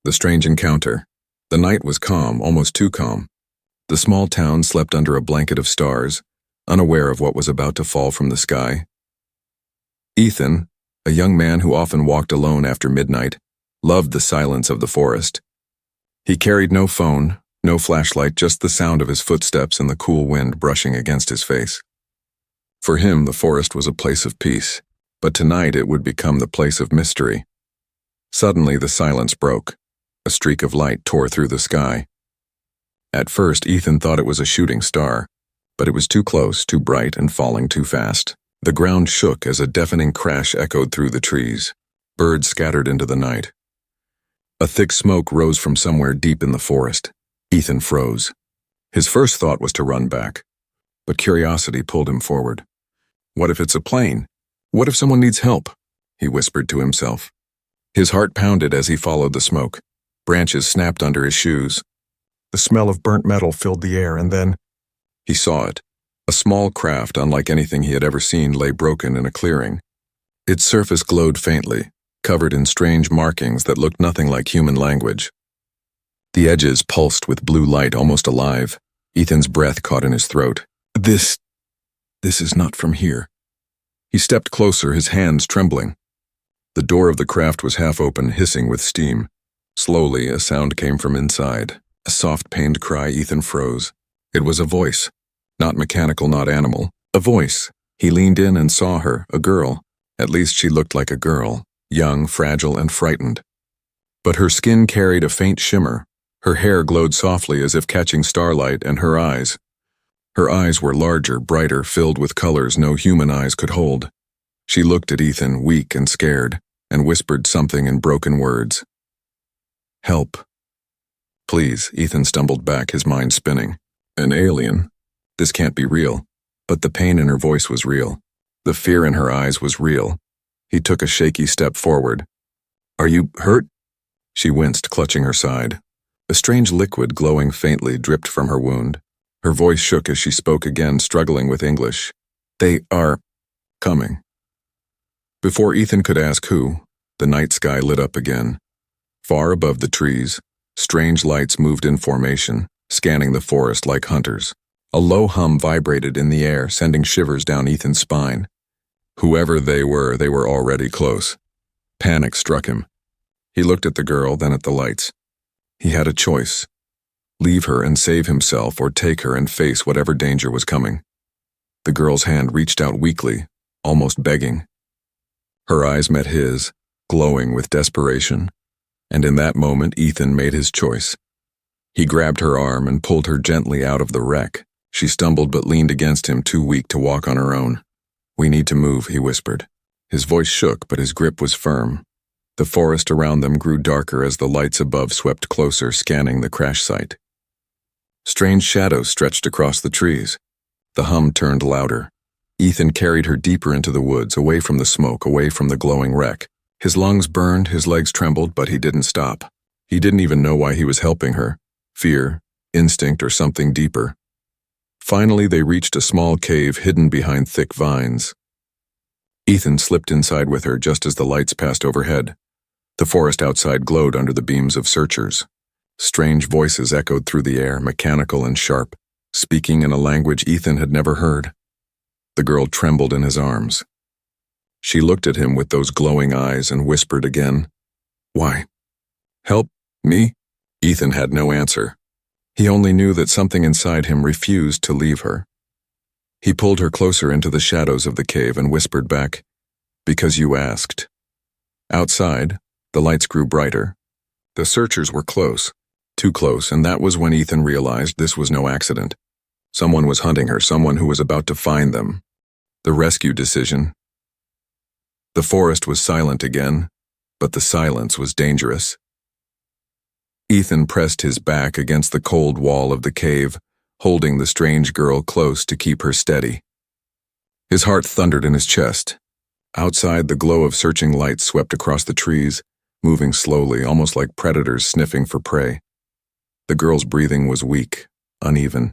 The strange encounter. The night was calm, almost too calm. The small town slept under a blanket of stars, unaware of what was about to fall from the sky. Ethan, a young man who often walked alone after midnight, loved the silence of the forest. He carried no phone, no flashlight, just the sound of his footsteps and the cool wind brushing against his face. For him, the forest was a place of peace, but tonight it would become the place of mystery. Suddenly, the silence broke. A streak of light tore through the sky. At first, Ethan thought it was a shooting star, but it was too close, too bright, and falling too fast. The ground shook as a deafening crash echoed through the trees. Birds scattered into the night. A thick smoke rose from somewhere deep in the forest. Ethan froze. His first thought was to run back, but curiosity pulled him forward. What if it's a plane? What if someone needs help? He whispered to himself. His heart pounded as he followed the smoke. Branches snapped under his shoes. The smell of burnt metal filled the air, and then he saw it. A small craft, unlike anything he had ever seen, lay broken in a clearing. Its surface glowed faintly, covered in strange markings that looked nothing like human language. The edges pulsed with blue light, almost alive. Ethan's breath caught in his throat. This is not from here. He stepped closer, his hands trembling. The door of the craft was half open, hissing with steam. Slowly, a sound came from inside. A soft, pained cry. Ethan froze. It was a voice. Not mechanical, not animal. A voice. He leaned in and saw her, a girl. At least she looked like a girl, young, fragile, and frightened. But her skin carried a faint shimmer. Her hair glowed softly as if catching starlight, and her eyes. Her eyes were larger, brighter, filled with colors no human eyes could hold. She looked at Ethan, weak and scared, and whispered something in broken words. Help. Please, Ethan stumbled back, his mind spinning. An alien? This can't be real. But the pain in her voice was real. The fear in her eyes was real. He took a shaky step forward. Are you hurt? She winced, clutching her side. A strange liquid glowing faintly dripped from her wound. Her voice shook as she spoke again, struggling with English. They are coming. Before Ethan could ask who, the night sky lit up again. Far above the trees, strange lights moved in formation, scanning the forest like hunters. A low hum vibrated in the air, sending shivers down Ethan's spine. Whoever they were already close. Panic struck him. He looked at the girl, then at the lights. He had a choice. Leave her and save himself, or take her and face whatever danger was coming. The girl's hand reached out weakly, almost begging. Her eyes met his, glowing with desperation, and in that moment Ethan made his choice. He grabbed her arm and pulled her gently out of the wreck. She stumbled but leaned against him, too weak to walk on her own. We need to move, he whispered. His voice shook, but his grip was firm. The forest around them grew darker as the lights above swept closer, scanning the crash site. Strange shadows stretched across the trees. The hum turned louder. Ethan carried her deeper into the woods, away from the smoke, away from the glowing wreck. His lungs burned, his legs trembled, but he didn't stop. He didn't even know why he was helping her. Fear, instinct, or something deeper. Finally, they reached a small cave hidden behind thick vines. Ethan slipped inside with her just as the lights passed overhead. The forest outside glowed under the beams of searchers. Strange voices echoed through the air, mechanical and sharp, speaking in a language Ethan had never heard. The girl trembled in his arms. She looked at him with those glowing eyes and whispered again, Why? Help? Me? Ethan had no answer. He only knew that something inside him refused to leave her. He pulled her closer into the shadows of the cave and whispered back, Because you asked. Outside, the lights grew brighter. The searchers were close, too close, and that was when Ethan realized this was no accident. Someone was hunting her, someone who was about to find them. The rescue decision. The forest was silent again, but the silence was dangerous. Ethan pressed his back against the cold wall of the cave, holding the strange girl close to keep her steady. His heart thundered in his chest. Outside, the glow of searching lights swept across the trees, moving slowly, almost like predators sniffing for prey. The girl's breathing was weak, uneven.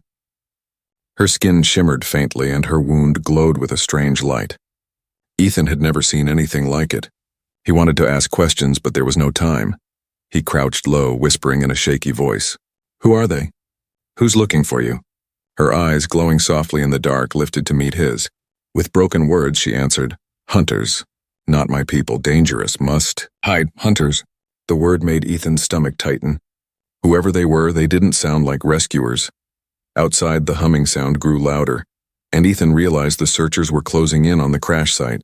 Her skin shimmered faintly and her wound glowed with a strange light. Ethan had never seen anything like it. He wanted to ask questions, but there was no time. He crouched low, whispering in a shaky voice. Who are they? Who's looking for you? Her eyes, glowing softly in the dark, lifted to meet his. With broken words, she answered, Hunters. Not my people, dangerous, must hide, hunters. The word made Ethan's stomach tighten. Whoever they were, they didn't sound like rescuers. Outside, the humming sound grew louder, and Ethan realized the searchers were closing in on the crash site.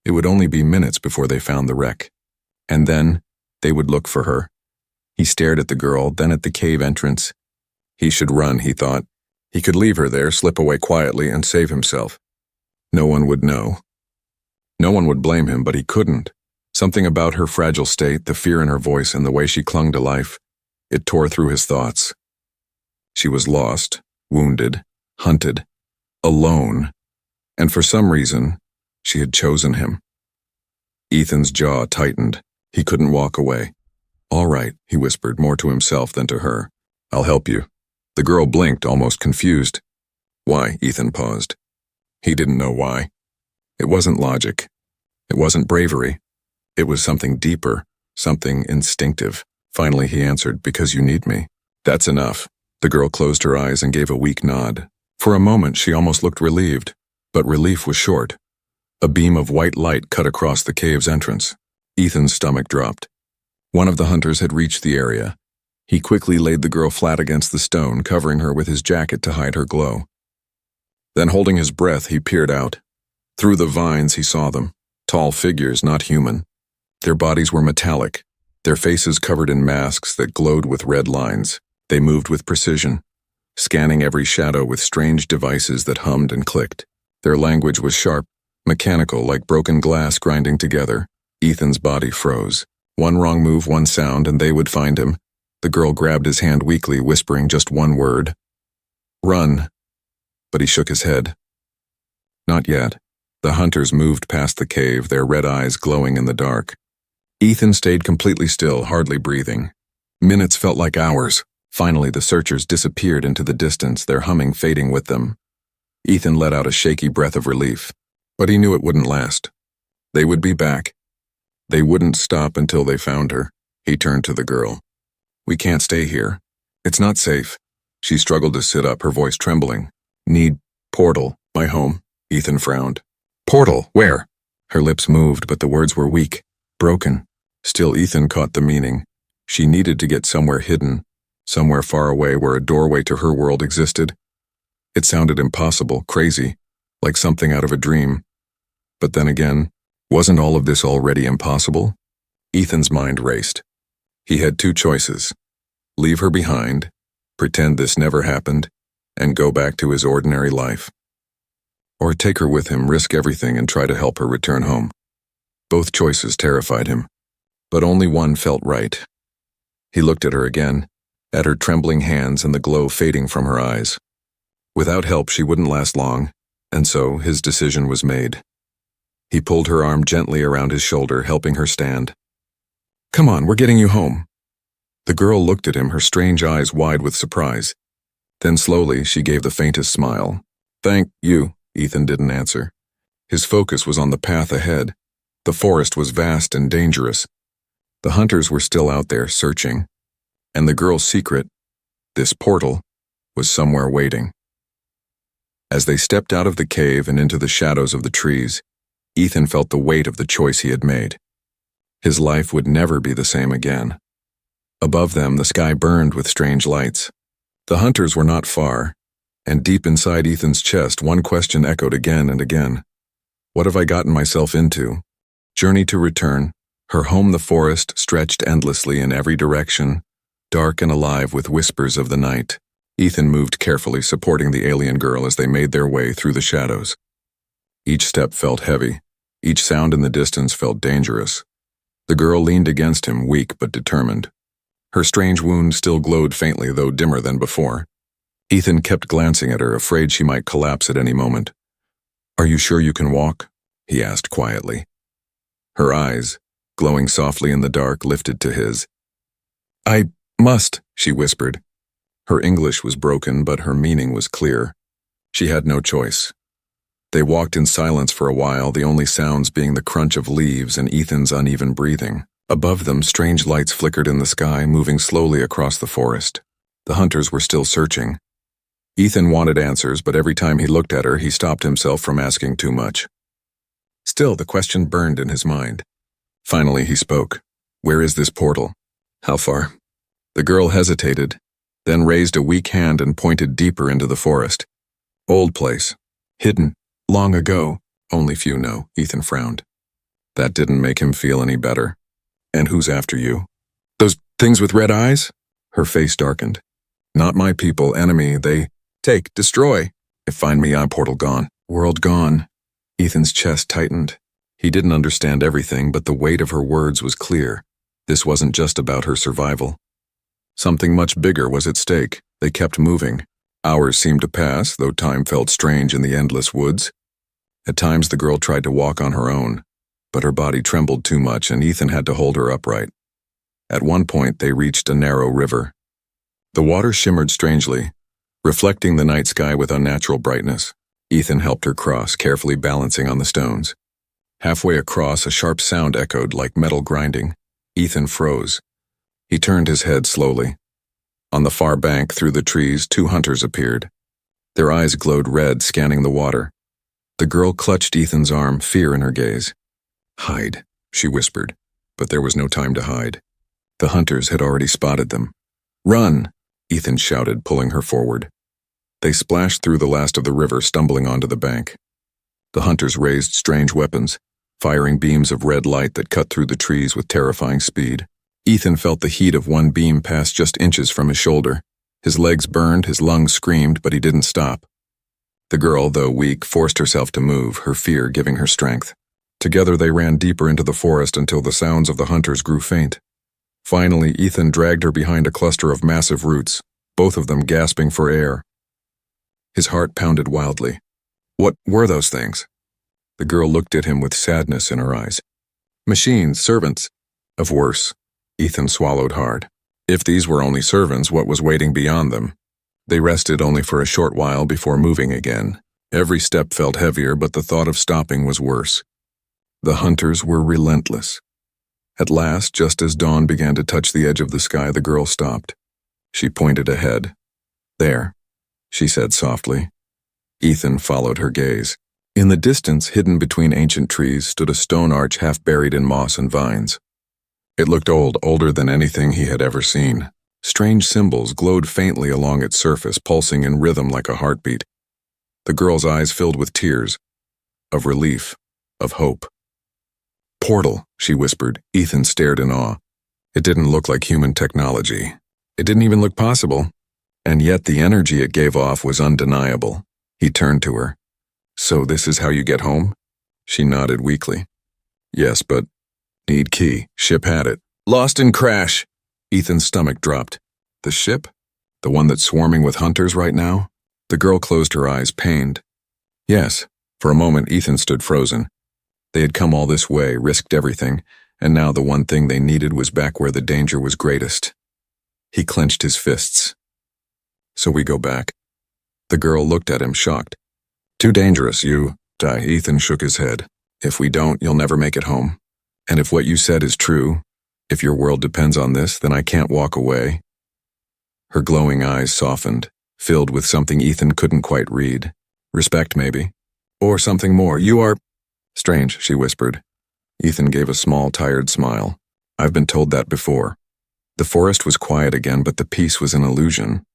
It would only be minutes before they found the wreck. And then, they would look for her. He stared at the girl, then at the cave entrance. He should run, he thought. He could leave her there, slip away quietly, and save himself. No one would know. No one would blame him, but he couldn't. Something about her fragile state, the fear in her voice, and the way she clung to life, it tore through his thoughts. She was lost, wounded, hunted, alone, and for some reason, she had chosen him. Ethan's jaw tightened. He couldn't walk away. All right, he whispered, more to himself than to her. I'll help you. The girl blinked, almost confused. Why? Ethan paused. He didn't know why. It wasn't logic. It wasn't bravery. It was something deeper, something instinctive. Finally, he answered, because you need me. That's enough. The girl closed her eyes and gave a weak nod. For a moment, she almost looked relieved, but relief was short. A beam of white light cut across the cave's entrance. Ethan's stomach dropped. One of the hunters had reached the area. He quickly laid the girl flat against the stone, covering her with his jacket to hide her glow. Then, holding his breath, he peered out. Through the vines, he saw them. Tall figures, not human. Their bodies were metallic, their faces covered in masks that glowed with red lines. They moved with precision, scanning every shadow with strange devices that hummed and clicked. Their language was sharp, mechanical, like broken glass grinding together. Ethan's body froze. One wrong move, one sound, and they would find him. The girl grabbed his hand weakly, whispering just one word. Run. But he shook his head. Not yet. The hunters moved past the cave, their red eyes glowing in the dark. Ethan stayed completely still, hardly breathing. Minutes felt like hours. Finally, the searchers disappeared into the distance, their humming fading with them. Ethan let out a shaky breath of relief. But he knew it wouldn't last. They would be back. They wouldn't stop until they found her. He turned to the girl. We can't stay here. It's not safe. She struggled to sit up, her voice trembling. Need portal, my home. Ethan frowned. Portal, where? Her lips moved, but the words were weak, broken. Still, Ethan caught the meaning. She needed to get somewhere hidden, somewhere far away where a doorway to her world existed. It sounded impossible, crazy, like something out of a dream. But then again, wasn't all of this already impossible? Ethan's mind raced. He had two choices. Leave her behind, pretend this never happened, and go back to his ordinary life. Or take her with him, risk everything, and try to help her return home. Both choices terrified him, but only one felt right. He looked at her again, at her trembling hands and the glow fading from her eyes. Without help, she wouldn't last long, and so his decision was made. He pulled her arm gently around his shoulder, helping her stand. Come on, we're getting you home. The girl looked at him, her strange eyes wide with surprise. Then slowly, she gave the faintest smile. Thank you. Ethan didn't answer. His focus was on the path ahead. The forest was vast and dangerous. The hunters were still out there, searching. And the girl's secret, this portal, was somewhere waiting. As they stepped out of the cave and into the shadows of the trees, Ethan felt the weight of the choice he had made. His life would never be the same again. Above them, the sky burned with strange lights. The hunters were not far, and deep inside Ethan's chest, one question echoed again and again. What have I gotten myself into? Journey to return. Her home, the forest, stretched endlessly in every direction, dark and alive with whispers of the night. Ethan moved carefully, supporting the alien girl as they made their way through the shadows. Each step felt heavy. Each sound in the distance felt dangerous. The girl leaned against him, weak but determined. Her strange wound still glowed faintly, though dimmer than before. Ethan kept glancing at her, afraid she might collapse at any moment. Are you sure you can walk? He asked quietly. Her eyes, glowing softly in the dark, lifted to his. I must, she whispered. Her English was broken, but her meaning was clear. She had no choice. They walked in silence for a while, the only sounds being the crunch of leaves and Ethan's uneven breathing. Above them, strange lights flickered in the sky, moving slowly across the forest. The hunters were still searching. Ethan wanted answers, but every time he looked at her, he stopped himself from asking too much. Still, the question burned in his mind. Finally, he spoke. "Where is this portal? How far?" The girl hesitated, then raised a weak hand and pointed deeper into the forest. "Old place. Hidden. Long ago. Only few know," Ethan frowned. That didn't make him feel any better. "And who's after you?" "Those things with red eyes?" Her face darkened. "Not my people, enemy. They take, destroy. If find me, I'm portal gone. World gone." Ethan's chest tightened. He didn't understand everything, but the weight of her words was clear. This wasn't just about her survival. Something much bigger was at stake. They kept moving. Hours seemed to pass, though time felt strange in the endless woods. At times the girl tried to walk on her own, but her body trembled too much and Ethan had to hold her upright. At one point they reached a narrow river. The water shimmered strangely, reflecting the night sky with unnatural brightness. Ethan helped her cross, carefully balancing on the stones. Halfway across, a sharp sound echoed like metal grinding. Ethan froze. He turned his head slowly. On the far bank, through the trees, 2 hunters appeared. Their eyes glowed red, scanning the water. The girl clutched Ethan's arm, fear in her gaze. "Hide," she whispered, but there was no time to hide. The hunters had already spotted them. "Run!" Ethan shouted, pulling her forward. They splashed through the last of the river, stumbling onto the bank. The hunters raised strange weapons, firing beams of red light that cut through the trees with terrifying speed. Ethan felt the heat of one beam pass just inches from his shoulder. His legs burned, his lungs screamed, but he didn't stop. The girl, though weak, forced herself to move, her fear giving her strength. Together they ran deeper into the forest until the sounds of the hunters grew faint. Finally, Ethan dragged her behind a cluster of massive roots, both of them gasping for air. His heart pounded wildly. "What were those things?" The girl looked at him with sadness in her eyes. "Machines, servants." "Of worse." Ethan swallowed hard. If these were only servants, what was waiting beyond them? They rested only for a short while before moving again. Every step felt heavier, but the thought of stopping was worse. The hunters were relentless. At last, just as dawn began to touch the edge of the sky, the girl stopped. She pointed ahead. "There," she said softly. Ethan followed her gaze. In the distance, hidden between ancient trees, stood a stone arch half buried in moss and vines. It looked old, older than anything he had ever seen. Strange symbols glowed faintly along its surface, pulsing in rhythm like a heartbeat. The girl's eyes filled with tears, of relief, of hope. "Portal," she whispered. Ethan stared in awe. It didn't look like human technology. It didn't even look possible. And yet the energy it gave off was undeniable. He turned to her. "So this is how you get home?" She nodded weakly. "Yes, but need key. Ship had it. Lost in crash." Ethan's stomach dropped. The ship? The one that's swarming with hunters right now? The girl closed her eyes, pained. Yes. For a moment, Ethan stood frozen. They had come all this way, risked everything, and now the one thing they needed was back where the danger was greatest. He clenched his fists. "So we go back." The girl looked at him, shocked. "Too dangerous, you die." Ethan shook his head. "If we don't, you'll never make it home. And if what you said is true, if your world depends on this, then I can't walk away." Her glowing eyes softened, filled with something Ethan couldn't quite read. Respect, maybe. Or something more. "You are strange," she whispered. Ethan gave a small, tired smile. "I've been told that before." The forest was quiet again, but the peace was an illusion.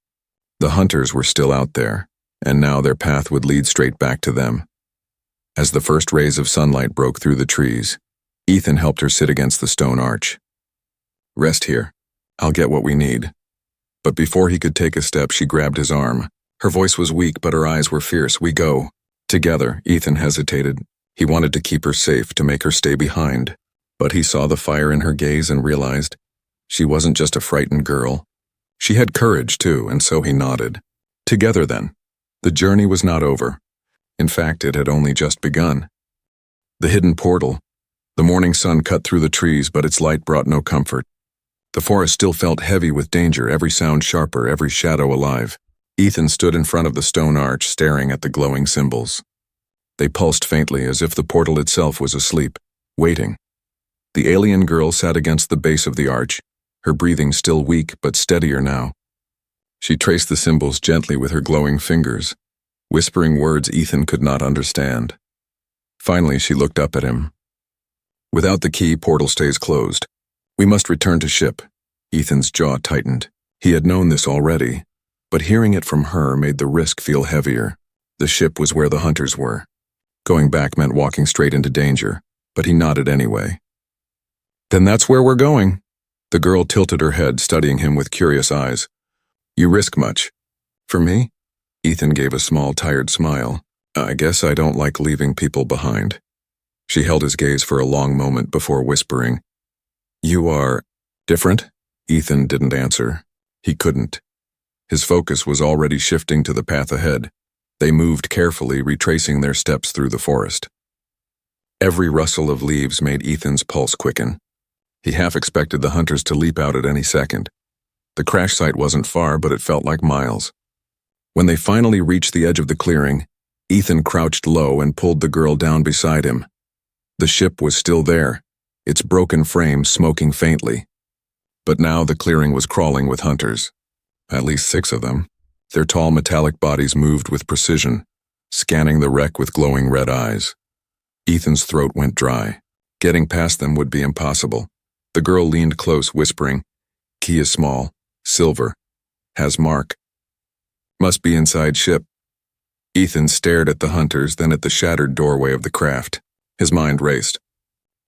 The hunters were still out there, and now their path would lead straight back to them. As the first rays of sunlight broke through the trees, Ethan helped her sit against the stone arch. "Rest here. I'll get what we need." But before he could take a step, she grabbed his arm. Her voice was weak, but her eyes were fierce. "We go." Together, Ethan hesitated. He wanted to keep her safe, to make her stay behind. But he saw the fire in her gaze and realized she wasn't just a frightened girl. She had courage, too, and so he nodded. Together, then. The journey was not over. In fact, it had only just begun. The hidden portal. The morning sun cut through the trees, but its light brought no comfort. The forest still felt heavy with danger, every sound sharper, every shadow alive. Ethan stood in front of the stone arch, staring at the glowing symbols. They pulsed faintly, as if the portal itself was asleep, waiting. The alien girl sat against the base of the arch, her breathing still weak but steadier now. She traced the symbols gently with her glowing fingers, whispering words Ethan could not understand. Finally, she looked up at him. "Without the key, portal stays closed. We must return to ship." Ethan's jaw tightened. He had known this already, but hearing it from her made the risk feel heavier. The ship was where the hunters were. Going back meant walking straight into danger, but he nodded anyway. "Then that's where we're going." The girl tilted her head, studying him with curious eyes. "You risk much." "For me?" Ethan gave a small, tired smile. "I guess I don't like leaving people behind." She held his gaze for a long moment before whispering, "You are different?" Ethan didn't answer. He couldn't. His focus was already shifting to the path ahead. They moved carefully, retracing their steps through the forest. Every rustle of leaves made Ethan's pulse quicken. He half expected the hunters to leap out at any second. The crash site wasn't far, but it felt like miles. When they finally reached the edge of the clearing, Ethan crouched low and pulled the girl down beside him. The ship was still there, its broken frame smoking faintly. But now the clearing was crawling with hunters. At least 6 of them. Their tall metallic bodies moved with precision, scanning the wreck with glowing red eyes. Ethan's throat went dry. Getting past them would be impossible. The girl leaned close, whispering, "Key is small, silver, has mark. Must be inside ship." Ethan stared at the hunters, then at the shattered doorway of the craft. His mind raced.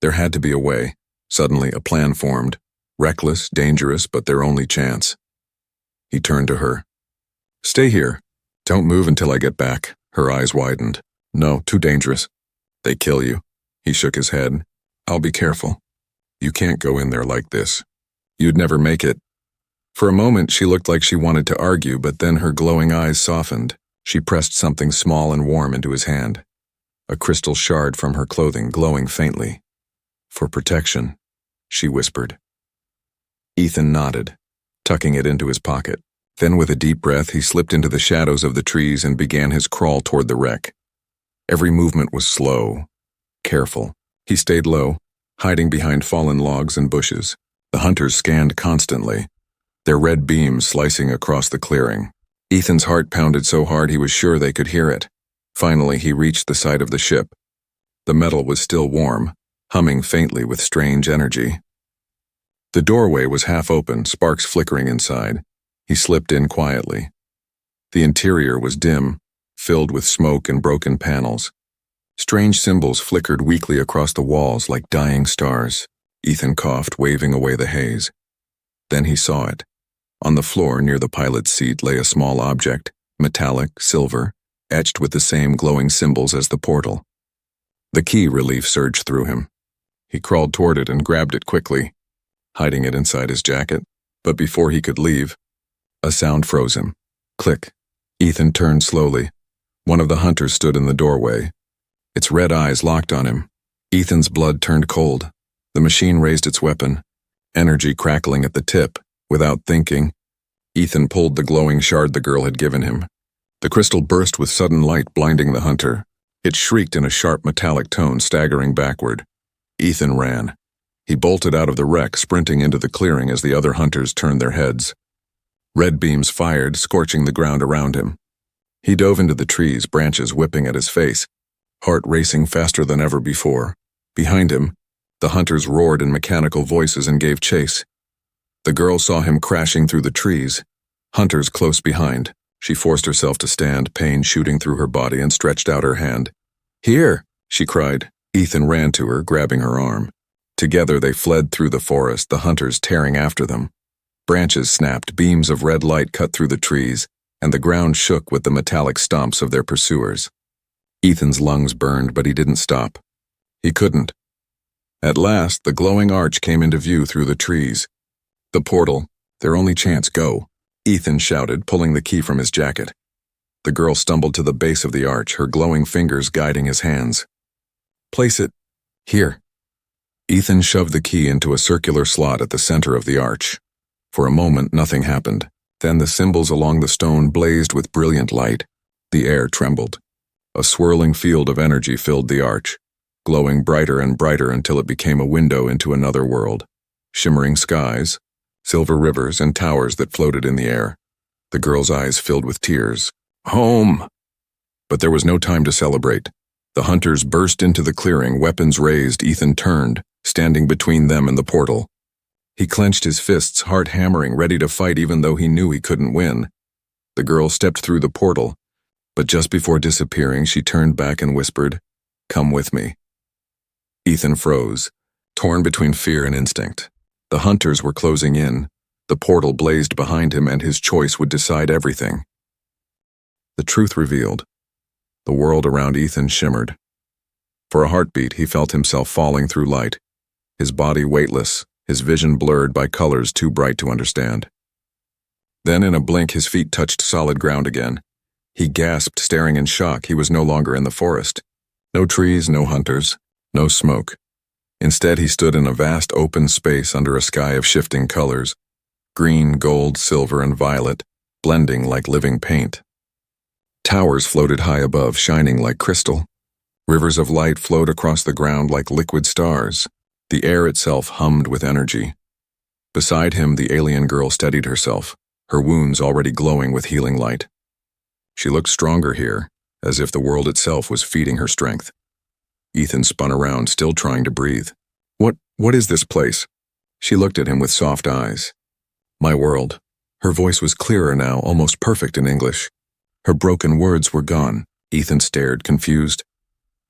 There had to be a way. Suddenly, a plan formed. Reckless, dangerous, but their only chance. He turned to her. "Stay here. Don't move until I get back." Her eyes widened. "No, too dangerous. They kill you." He shook his head. "I'll be careful. You can't go in there like this. You'd never make it." For a moment, she looked like she wanted to argue, but then her glowing eyes softened. She pressed something small and warm into his hand. A crystal shard from her clothing, glowing faintly. "For protection," she whispered. Ethan nodded, tucking it into his pocket. Then with a deep breath, he slipped into the shadows of the trees and began his crawl toward the wreck. Every movement was slow, careful. He stayed low, hiding behind fallen logs and bushes. The hunters scanned constantly, their red beams slicing across the clearing. Ethan's heart pounded so hard he was sure they could hear it. Finally, he reached the side of the ship. The metal was still warm, humming faintly with strange energy. The doorway was half open, sparks flickering inside. He slipped in quietly. The interior was dim, filled with smoke and broken panels. Strange symbols flickered weakly across the walls like dying stars. Ethan coughed, waving away the haze. Then he saw it. On the floor near the pilot's seat lay a small object, metallic, silver, etched with the same glowing symbols as the portal. The key relief surged through him. He crawled toward it and grabbed it quickly, hiding it inside his jacket. But before he could leave, a sound froze him. Click. Ethan turned slowly. One of the hunters stood in the doorway. Its red eyes locked on him. Ethan's blood turned cold. The machine raised its weapon, energy crackling at the tip. Without thinking, Ethan pulled the glowing shard the girl had given him. The crystal burst with sudden light, blinding the hunter. It shrieked in a sharp metallic tone, staggering backward. Ethan ran. He bolted out of the wreck, sprinting into the clearing as the other hunters turned their heads. Red beams fired, scorching the ground around him. He dove into the trees, branches whipping at his face, heart racing faster than ever before. Behind him, the hunters roared in mechanical voices and gave chase. The girl saw him crashing through the trees. Hunters close behind. She forced herself to stand, pain shooting through her body, and stretched out her hand. "Here!" she cried. Ethan ran to her, grabbing her arm. Together they fled through the forest, the hunters tearing after them. Branches snapped, beams of red light cut through the trees, and the ground shook with the metallic stomps of their pursuers. Ethan's lungs burned, but he didn't stop. He couldn't. At last, the glowing arch came into view through the trees. The portal, their only chance, go. Ethan shouted, pulling the key from his jacket. The girl stumbled to the base of the arch, her glowing fingers guiding his hands. "Place it here." Ethan shoved the key into a circular slot at the center of the arch. For a moment, nothing happened. Then the symbols along the stone blazed with brilliant light. The air trembled. A swirling field of energy filled the arch. glowing brighter and brighter until it became a window into another world. Shimmering skies, silver rivers, and towers that floated in the air. The girl's eyes filled with tears. Home! But there was no time to celebrate. The hunters burst into the clearing, weapons raised. Ethan turned, standing between them and the portal. He clenched his fists, heart hammering, ready to fight even though he knew he couldn't win. The girl stepped through the portal, but just before disappearing, she turned back and whispered, "Come with me." Ethan froze, torn between fear and instinct. The hunters were closing in. The portal blazed behind him, and his choice would decide everything. The truth revealed. The world around Ethan shimmered. For a heartbeat, he felt himself falling through light, his body weightless, his vision blurred by colors too bright to understand. Then in a blink, his feet touched solid ground again. He gasped, staring in shock. He was no longer in the forest. No trees, no hunters, no smoke. Instead, he stood in a vast open space under a sky of shifting colors, green, gold, silver, and violet, blending like living paint. Towers floated high above, shining like crystal. Rivers of light flowed across the ground like liquid stars. The air itself hummed with energy. Beside him, the alien girl steadied herself, her wounds already glowing with healing light. She looked stronger here, as if the world itself was feeding her strength. Ethan spun around, still trying to breathe. What is this place?" She looked at him with soft eyes. "My world." Her voice was clearer now, almost perfect in English. Her broken words were gone. Ethan stared, confused.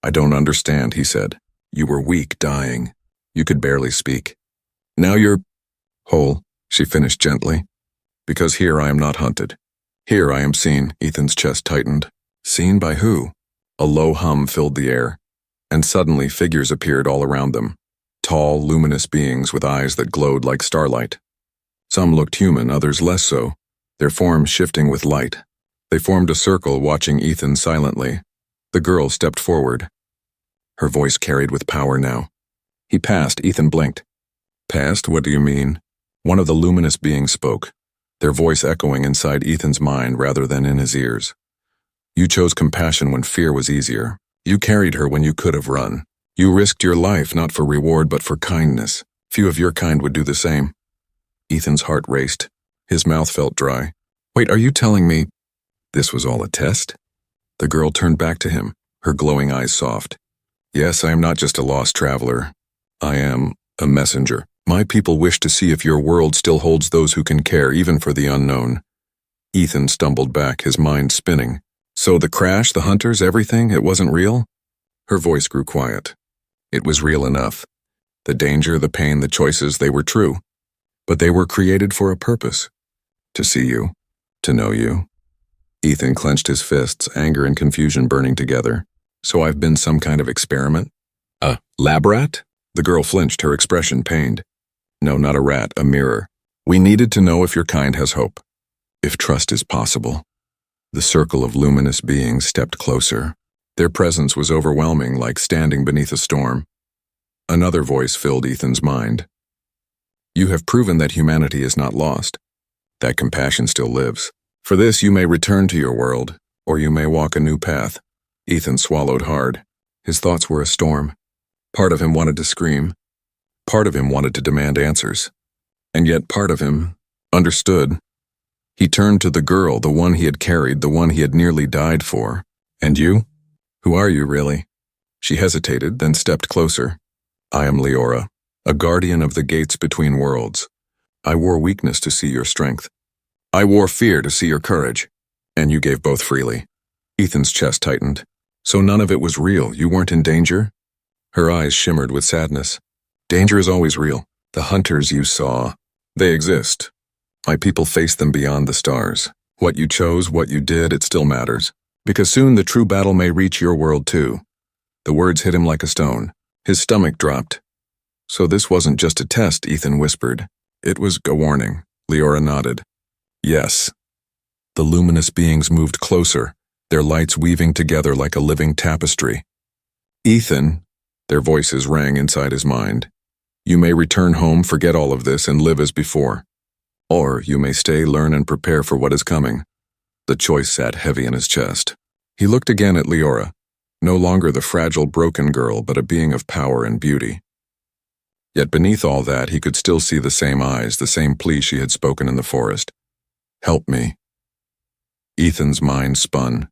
"I don't understand," he said. "You were weak, dying. You could barely speak. Now you're whole," she finished gently. "Because here I am not hunted. Here I am seen." Ethan's chest tightened. Seen by who? A low hum filled the air, and suddenly figures appeared all around them. Tall, luminous beings with eyes that glowed like starlight. Some looked human, others less so, their forms shifting with light. They formed a circle, watching Ethan silently. The girl stepped forward. Her voice carried with power now. He passed. Ethan blinked. "Passed? What do you mean?" One of the luminous beings spoke, their voice echoing inside Ethan's mind rather than in his ears. "You chose compassion when fear was easier. You carried her when you could have run. You risked your life not for reward but for kindness. Few of your kind would do the same." Ethan's heart raced. His mouth felt dry. "Wait, are you telling me this was all a test?" The girl turned back to him, her glowing eyes soft. "Yes, I am not just a lost traveler. I am a messenger. My people wish to see if your world still holds those who can care even for the unknown." Ethan stumbled back, his mind spinning. "So the crash, the hunters, everything, it wasn't real?" Her voice grew quiet. "It was real enough. The danger, the pain, the choices, they were true. But they were created for a purpose. To see you. To know you." Ethan clenched his fists, anger and confusion burning together. "So I've been some kind of experiment? A lab rat?" The girl flinched, her expression pained. "No, not a rat, a mirror. We needed to know if your kind has hope. If trust is possible." The circle of luminous beings stepped closer. Their presence was overwhelming, like standing beneath a storm. Another voice filled Ethan's mind. "You have proven that humanity is not lost, that compassion still lives. For this you may return to your world, or you may walk a new path." Ethan swallowed hard. His thoughts were a storm. Part of him wanted to scream. Part of him wanted to demand answers. And yet part of him understood. He turned to the girl, the one he had carried, the one he had nearly died for. "And you? Who are you, really?" She hesitated, then stepped closer. "I am Leora, a guardian of the gates between worlds. I wore weakness to see your strength. I wore fear to see your courage. And you gave both freely." Ethan's chest tightened. "So none of it was real? You weren't in danger?" Her eyes shimmered with sadness. "Danger is always real. The hunters you saw, they exist. My people face them beyond the stars. What you chose, what you did, it still matters. Because soon the true battle may reach your world too." The words hit him like a stone. His stomach dropped. "So this wasn't just a test," Ethan whispered. "It was a warning." Leora nodded. "Yes." The luminous beings moved closer, their lights weaving together like a living tapestry. "Ethan," their voices rang inside his mind, "you may return home, forget all of this, and live as before. Or you may stay, learn, and prepare for what is coming." The choice sat heavy in his chest. He looked again at Leora. No longer the fragile, broken girl, but a being of power and beauty. Yet beneath all that, he could still see the same eyes, the same plea she had spoken in the forest. Help me. Ethan's mind spun.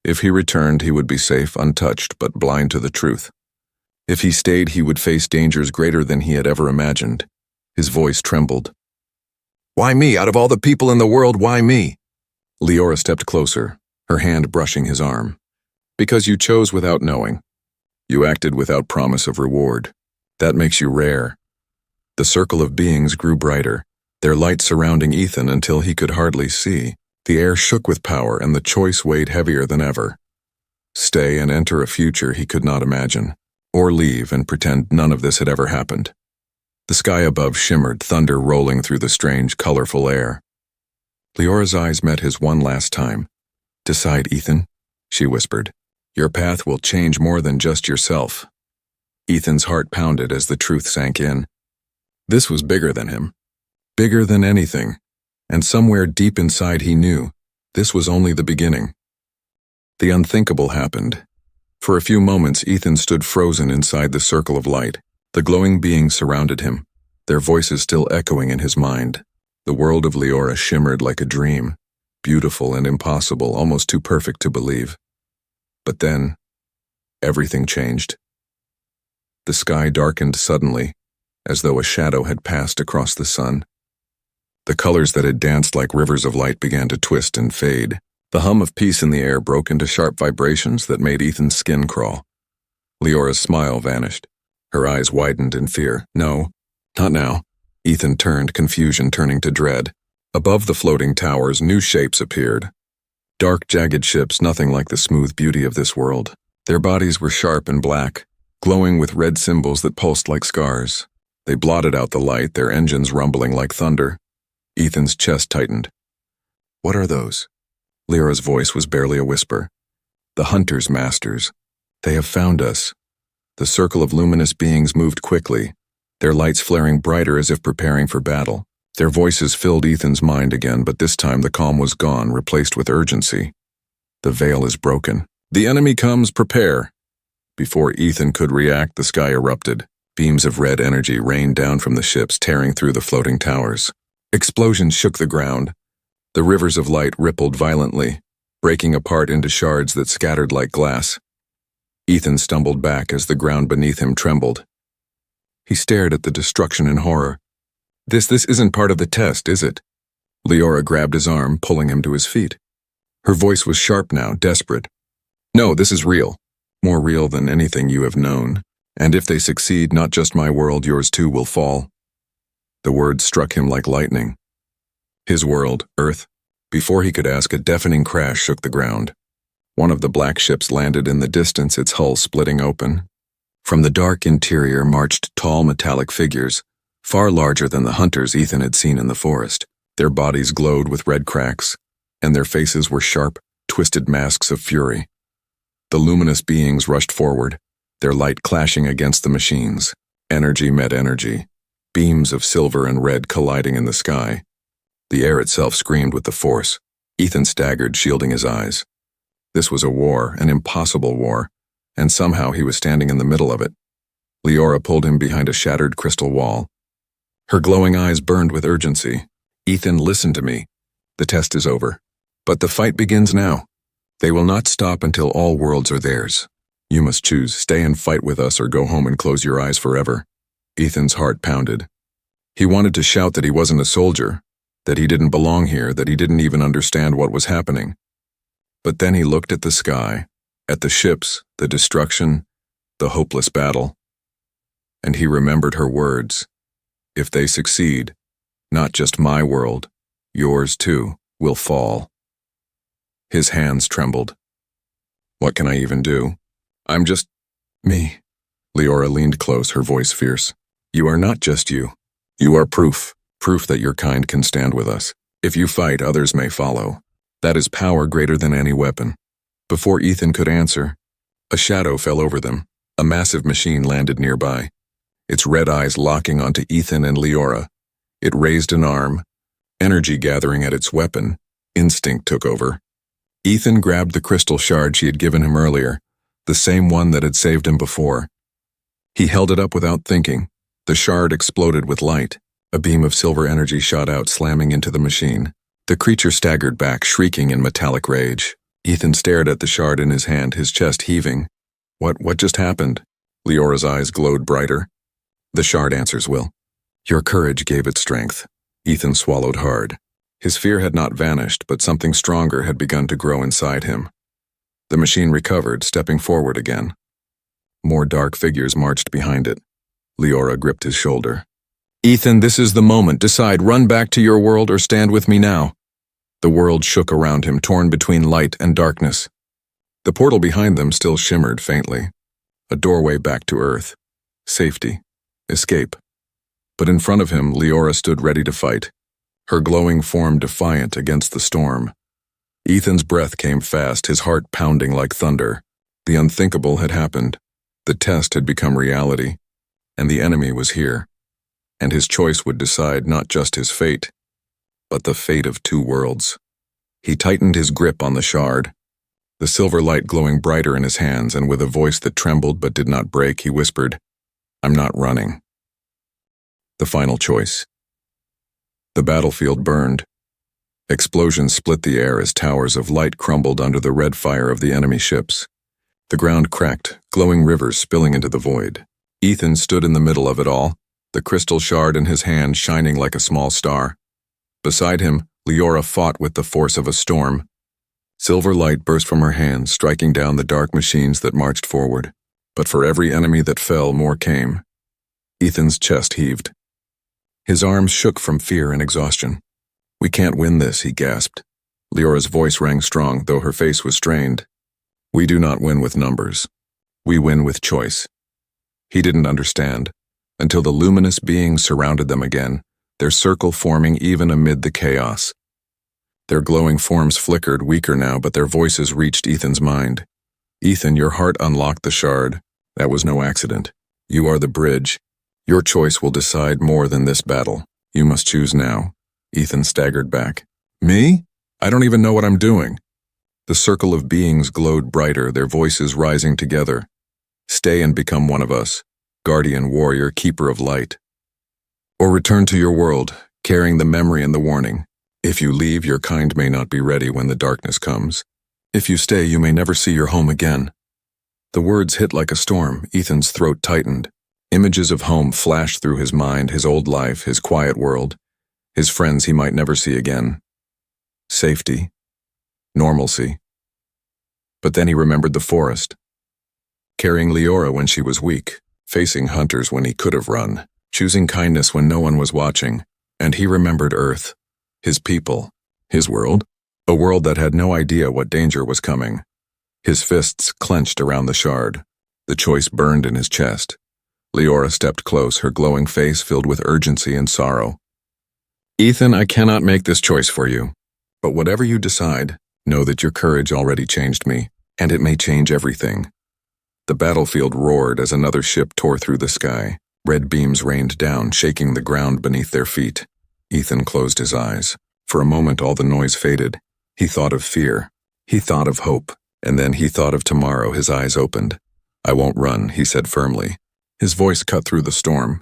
If he returned, he would be safe, untouched, but blind to the truth. If he stayed, he would face dangers greater than he had ever imagined. His voice trembled. Why me? Out of all the people in the world, why me? Leora stepped closer, her hand brushing his arm. Because you chose without knowing. You acted without promise of reward. That makes you rare. The circle of beings grew brighter, their light surrounding Ethan until he could hardly see. The air shook with power and the choice weighed heavier than ever. Stay and enter a future he could not imagine, or leave and pretend none of this had ever happened. The sky above shimmered, thunder rolling through the strange, colorful air. Leora's eyes met his one last time. Decide, Ethan, she whispered. Your path will change more than just yourself. Ethan's heart pounded as the truth sank in. This was bigger than him. Bigger than anything. And somewhere deep inside he knew this was only the beginning. The unthinkable happened. For a few moments, Ethan stood frozen inside the circle of light. The glowing beings surrounded him, their voices still echoing in his mind. The world of Leora shimmered like a dream, beautiful and impossible, almost too perfect to believe. But then, everything changed. The sky darkened suddenly, as though a shadow had passed across the sun. The colors that had danced like rivers of light began to twist and fade. The hum of peace in the air broke into sharp vibrations that made Ethan's skin crawl. Leora's smile vanished. Her eyes widened in fear. No, not now. Ethan turned, confusion turning to dread. Above the floating towers, new shapes appeared. Dark, jagged ships, nothing like the smooth beauty of this world. Their bodies were sharp and black, glowing with red symbols that pulsed like scars. They blotted out the light, their engines rumbling like thunder. Ethan's chest tightened. What are those? Leora's voice was barely a whisper. The Hunter's Masters. They have found us. The circle of luminous beings moved quickly, their lights flaring brighter as if preparing for battle. Their voices filled Ethan's mind again, but this time the calm was gone, replaced with urgency. The veil is broken. The enemy comes, prepare. Before Ethan could react, the sky erupted. Beams of red energy rained down from the ships, tearing through the floating towers. Explosions shook the ground. The rivers of light rippled violently, breaking apart into shards that scattered like glass. Ethan stumbled back as the ground beneath him trembled. He stared at the destruction in horror. This isn't part of the test, is it? Leora grabbed his arm, pulling him to his feet. Her voice was sharp now, desperate. No, this is real. More real than anything you have known. And if they succeed, not just my world, yours too will fall. The words struck him like lightning. His world, Earth. Before he could ask, a deafening crash shook the ground. One of the black ships landed in the distance, its hull splitting open. From the dark interior marched tall metallic figures, far larger than the hunters Ethan had seen in the forest. Their bodies glowed with red cracks, and their faces were sharp, twisted masks of fury. The luminous beings rushed forward, their light clashing against the machines. Energy met energy, beams of silver and red colliding in the sky. The air itself screamed with the force. Ethan staggered, shielding his eyes. This was a war, an impossible war, and somehow he was standing in the middle of it. Leora pulled him behind a shattered crystal wall. Her glowing eyes burned with urgency. Ethan, listen to me. The test is over. But the fight begins now. They will not stop until all worlds are theirs. You must choose, stay and fight with us or go home and close your eyes forever. Ethan's heart pounded. He wanted to shout that he wasn't a soldier, that he didn't belong here, that he didn't even understand what was happening. But then he looked at the sky, at the ships, the destruction, the hopeless battle. And he remembered her words. If they succeed, not just my world, yours too, will fall. His hands trembled. What can I even do? I'm just me. Leora leaned close, her voice fierce. You are not just you. You are proof that your kind can stand with us. If you fight, others may follow. That is power greater than any weapon. Before Ethan could answer, a shadow fell over them. A massive machine landed nearby, its red eyes locking onto Ethan and Leora. It raised an arm, energy gathering at its weapon. Instinct took over. Ethan grabbed the crystal shard she had given him earlier, the same one that had saved him before. He held it up without thinking. The shard exploded with light. A beam of silver energy shot out, slamming into the machine. The creature staggered back, shrieking in metallic rage. Ethan stared at the shard in his hand, his chest heaving. What just happened? Leora's eyes glowed brighter. The shard answers, Will. Your courage gave it strength. Ethan swallowed hard. His fear had not vanished, but something stronger had begun to grow inside him. The machine recovered, stepping forward again. More dark figures marched behind it. Leora gripped his shoulder. Ethan, this is the moment. Decide, run back to your world or stand with me now. The world shook around him, torn between light and darkness. The portal behind them still shimmered faintly. A doorway back to Earth. Safety. Escape. But in front of him, Leora stood ready to fight, her glowing form defiant against the storm. Ethan's breath came fast, his heart pounding like thunder. The unthinkable had happened. The test had become reality, and the enemy was here. And his choice would decide not just his fate, but the fate of two worlds. He tightened his grip on the shard, the silver light glowing brighter in his hands, and with a voice that trembled but did not break, he whispered, I'm not running. The final choice. The battlefield burned. Explosions split the air as towers of light crumbled under the red fire of the enemy ships. The ground cracked, glowing rivers spilling into the void. Ethan stood in the middle of it all, the crystal shard in his hand shining like a small star. Beside him, Leora fought with the force of a storm. Silver light burst from her hands, striking down the dark machines that marched forward. But for every enemy that fell, more came. Ethan's chest heaved. His arms shook from fear and exhaustion. We can't win this, he gasped. Leora's voice rang strong, though her face was strained. We do not win with numbers. We win with choice. He didn't understand, until the luminous beings surrounded them again, their circle forming even amid the chaos. Their glowing forms flickered, weaker now, but their voices reached Ethan's mind. Ethan, your heart unlocked the shard. That was no accident. You are the bridge. Your choice will decide more than this battle. You must choose now. Ethan staggered back. Me? I don't even know what I'm doing. The circle of beings glowed brighter, their voices rising together. Stay and become one of us, guardian, warrior, keeper of light. Or return to your world, carrying the memory and the warning. If you leave, your kind may not be ready when the darkness comes. If you stay, you may never see your home again. The words hit like a storm. Ethan's throat tightened. Images of home flashed through his mind, his old life, his quiet world, his friends he might never see again. Safety. Normalcy. But then he remembered the forest. Carrying Leora when she was weak, facing hunters when he could have run, choosing kindness when no one was watching, and he remembered Earth, his people, his world, a world that had no idea what danger was coming. His fists clenched around the shard. The choice burned in his chest. Leora stepped close, her glowing face filled with urgency and sorrow. Ethan, I cannot make this choice for you. But whatever you decide, know that your courage already changed me, and it may change everything. The battlefield roared as another ship tore through the sky. Red beams rained down, shaking the ground beneath their feet. Ethan closed his eyes. For a moment, all the noise faded. He thought of fear. He thought of hope. And then he thought of tomorrow. His eyes opened. I won't run, he said firmly. His voice cut through the storm.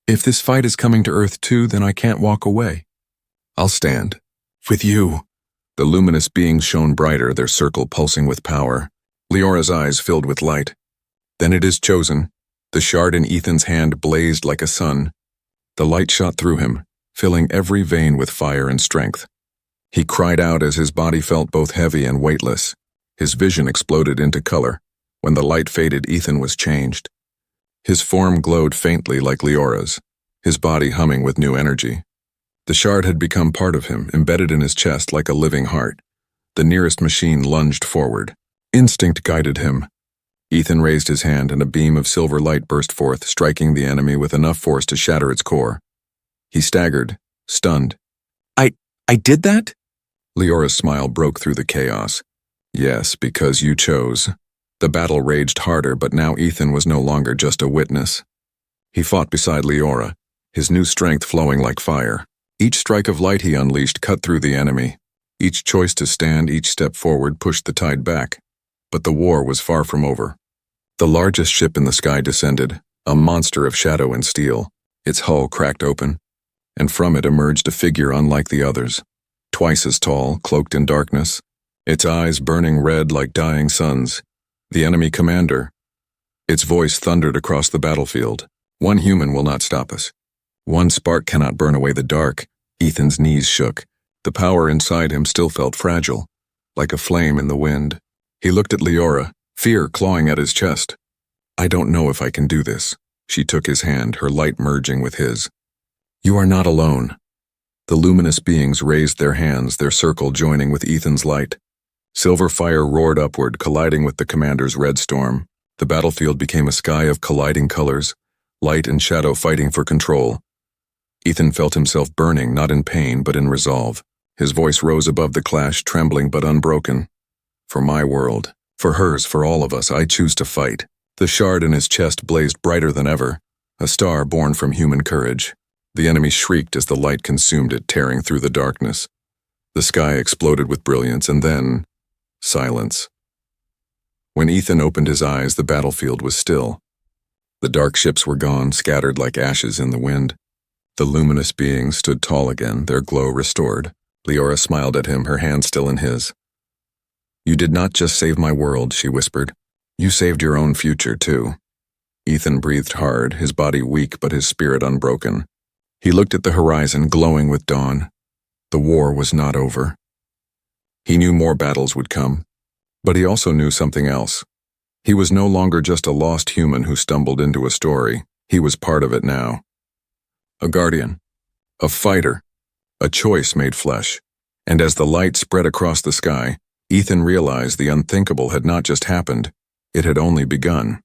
If this fight is coming to Earth too, then I can't walk away. I'll stand. With you. The luminous beings shone brighter, their circle pulsing with power. Leora's eyes filled with light. Then it is chosen. The shard in Ethan's hand blazed like a sun. The light shot through him, filling every vein with fire and strength. He cried out as his body felt both heavy and weightless. His vision exploded into color. When the light faded, Ethan was changed. His form glowed faintly like Leora's, his body humming with new energy. The shard had become part of him, embedded in his chest like a living heart. The nearest machine lunged forward. Instinct guided him. Ethan raised his hand and a beam of silver light burst forth, striking the enemy with enough force to shatter its core. He staggered, stunned. I did that? Leora's smile broke through the chaos. Yes, because you chose. The battle raged harder, but now Ethan was no longer just a witness. He fought beside Leora, his new strength flowing like fire. Each strike of light he unleashed cut through the enemy. Each choice to stand, each step forward pushed the tide back. But the war was far from over. The largest ship in the sky descended, a monster of shadow and steel. Its hull cracked open, and from it emerged a figure unlike the others, twice as tall, cloaked in darkness, its eyes burning red like dying suns. The enemy commander. Its voice thundered across the battlefield. One human will not stop us. One spark cannot burn away the dark. Ethan's knees shook. The power inside him still felt fragile, like a flame in the wind. He looked at Leora, fear clawing at his chest. I don't know if I can do this. She took his hand, her light merging with his. You are not alone. The luminous beings raised their hands, their circle joining with Ethan's light. Silver fire roared upward, colliding with the commander's red storm. The battlefield became a sky of colliding colors, light and shadow fighting for control. Ethan felt himself burning, not in pain, but in resolve. His voice rose above the clash, trembling but unbroken. For my world, for hers, for all of us, I choose to fight. The shard in his chest blazed brighter than ever, a star born from human courage. The enemy shrieked as the light consumed it, tearing through the darkness. The sky exploded with brilliance, and then silence. When Ethan opened his eyes, the battlefield was still. The dark ships were gone, scattered like ashes in the wind. The luminous beings stood tall again, their glow restored. Leora smiled at him, her hand still in his. You did not just save my world, she whispered. You saved your own future, too. Ethan breathed hard, his body weak but his spirit unbroken. He looked at the horizon, glowing with dawn. The war was not over. He knew more battles would come, but he also knew something else. He was no longer just a lost human who stumbled into a story. He was part of it now. A guardian, a fighter, a choice made flesh. And as the light spread across the sky, Ethan realized the unthinkable had not just happened, it had only begun.